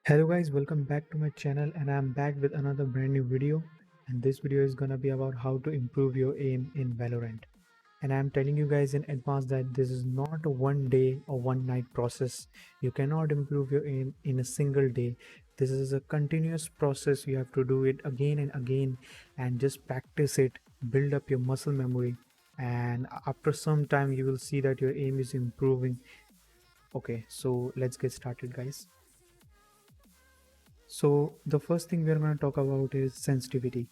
Hello guys, welcome back to my channel and I'm back with another brand new video, and this video is gonna be about how to improve your aim in Valorant. And I'm telling you guys in advance that this is not a one day or one night process. You cannot improve your aim in a single day. This is a continuous process. You have to do it again and again and just practice it, build up your muscle memory, and after some time you will see that your aim is improving. Okay, so let's get started guys. So the first thing we are going to talk about is sensitivity.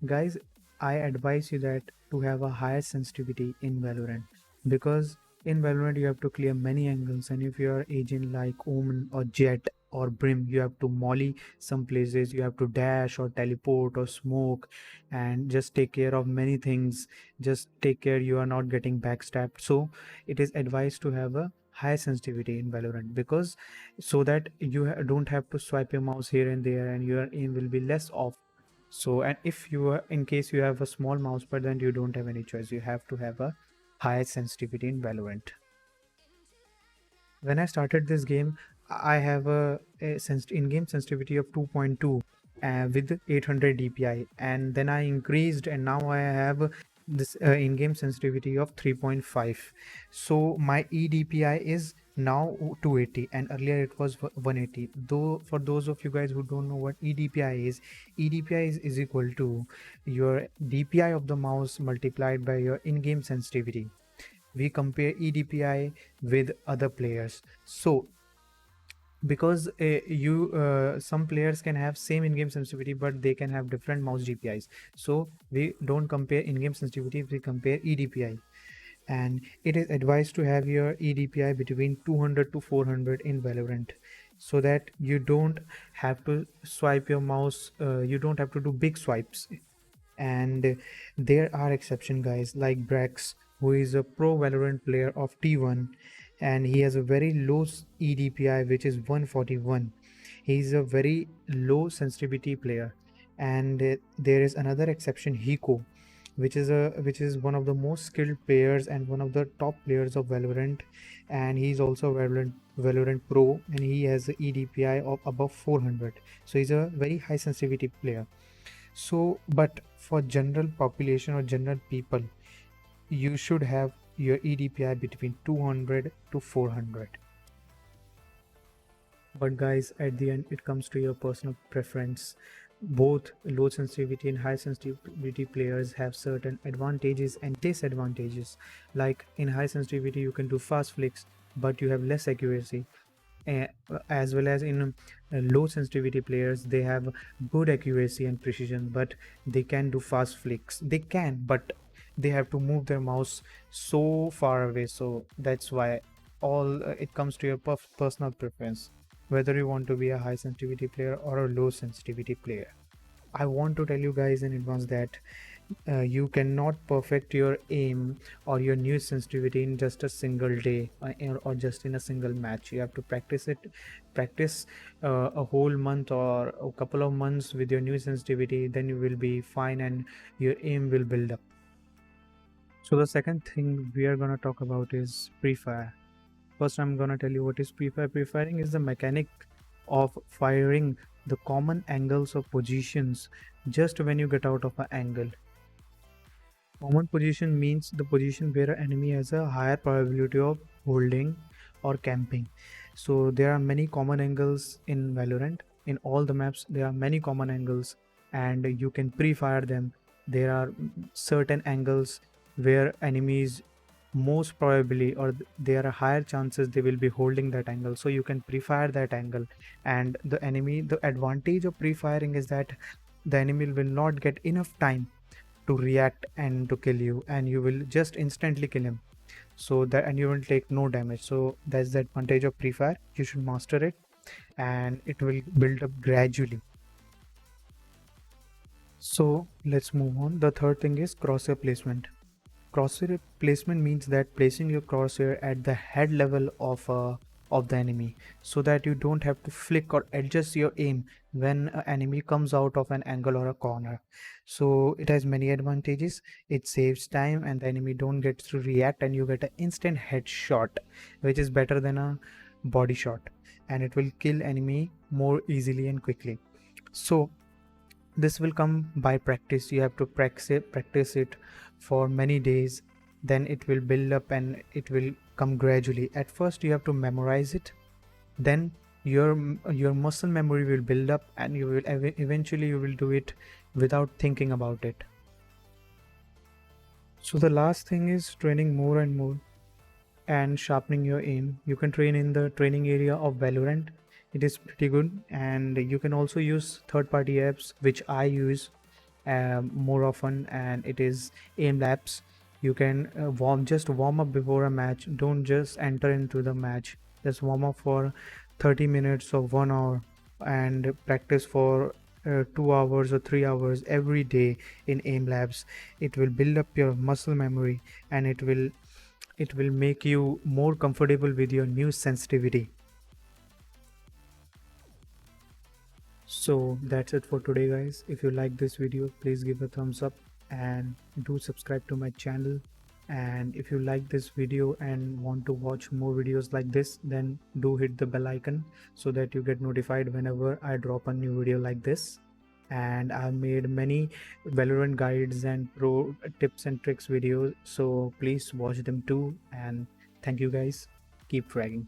Guys, I advise you that to have a higher sensitivity in Valorant, because in Valorant you have to clear many angles, and if you are agent like Omen or Jet or Brim, you have to molly some places, you have to dash or teleport or smoke and just take care of many things. Just take care you are not getting backstabbed. So it is advised to have a high sensitivity in Valorant, because so that you don't have to swipe your mouse here and there and your aim will be less off. So, and if you are, in case you have a small mouse pad, then you don't have any choice. You have to have a high sensitivity in Valorant. When I started this game, I have a in-game sensitivity of 2.2 with 800 DPI, and then I increased, and now I have this in-game sensitivity of 3.5. So my eDPI is now 280, and earlier it was 180. Though for those of you guys who don't know what eDPI is equal to your DPI of the mouse multiplied by your in-game sensitivity. We compare eDPI with other players. So because some players can have same in-game sensitivity, but they can have different mouse DPIs. So we don't compare in-game sensitivity, we compare eDPI. And it is advised to have your eDPI between 200 to 400 in Valorant, so that you don't have to swipe your mouse, you don't have to do big swipes. And there are exception guys like Brax, who is a pro Valorant player of T1, and he has a very low EDPI which is 141. He is a very low sensitivity player. And there is another exception, Hiko, which is one of the most skilled players and one of the top players of Valorant, and he's also a Valorant pro, and he has a EDPI of above 400. So he's a very high sensitivity player. So, but for general population or general people, you should have your EDPI between 200 to 400. But guys, at the end, it comes to your personal preference. Both low sensitivity and high sensitivity players have certain advantages and disadvantages. Like in high sensitivity, you can do fast flicks, but you have less accuracy. As well as in low sensitivity players, they have good accuracy and precision, but they can do fast flicks. They can, but they have to move their mouse so far away. So that's why all it comes to your personal preference, whether you want to be a high sensitivity player or a low sensitivity player. I want to tell you guys in advance that you cannot perfect your aim or your new sensitivity in just a single day, or just in a single match. You have to practice a whole month or a couple of months with your new sensitivity, then you will be fine and your aim will build up. So the second thing we are going to talk about is pre-fire. First, I'm gonna tell you what is pre-fire. Pre-firing is the mechanic of firing the common angles of positions just when you get out of an angle. Common position means the position where an enemy has a higher probability of holding or camping. So there are many common angles in Valorant. In all the maps, there are many common angles, and you can pre-fire them. There are certain angles where enemies most probably, or there are higher chances they will be holding that angle, so you can pre-fire that angle. And the advantage of pre-firing is that the enemy will not get enough time to react and to kill you, and you will just instantly kill him, so that, and you will take no damage. So that's the advantage of pre-fire. You should master it, and it will build up gradually. So let's move on. The third thing is crosshair placement. Crosshair placement means that placing your crosshair at the head level of the enemy, so that you don't have to flick or adjust your aim when an enemy comes out of an angle or a corner. So it has many advantages. It saves time, and the enemy don't get to react, and you get an instant headshot, which is better than a body shot. and it will kill enemy more easily and quickly. So this will come by practice. You have to practice it for many days, then it will build up and it will come gradually. At first you have to memorize it, then your muscle memory will build up, and you will eventually you will do it without thinking about it. So the last thing is training more and more and sharpening your aim. You can train in the training area of Valorant. It is pretty good, and you can also use third-party apps, which I use more often, and it is aim labs. You can warm up before a match. Don't just enter into the match. Just warm up for 30 minutes or 1 hour, and practice for 2 hours or 3 hours every day in aim labs. It will build up your muscle memory, and it will make you more comfortable with your new sensitivity. So that's it for today, guys. If you like this video, please give a thumbs up and do subscribe to my channel. And if you like this video and want to watch more videos like this, then do hit the bell icon so that you get notified whenever I drop a new video like this. And I've made many Valorant guides and pro tips and tricks videos, so please watch them too. And thank you, guys. Keep fragging.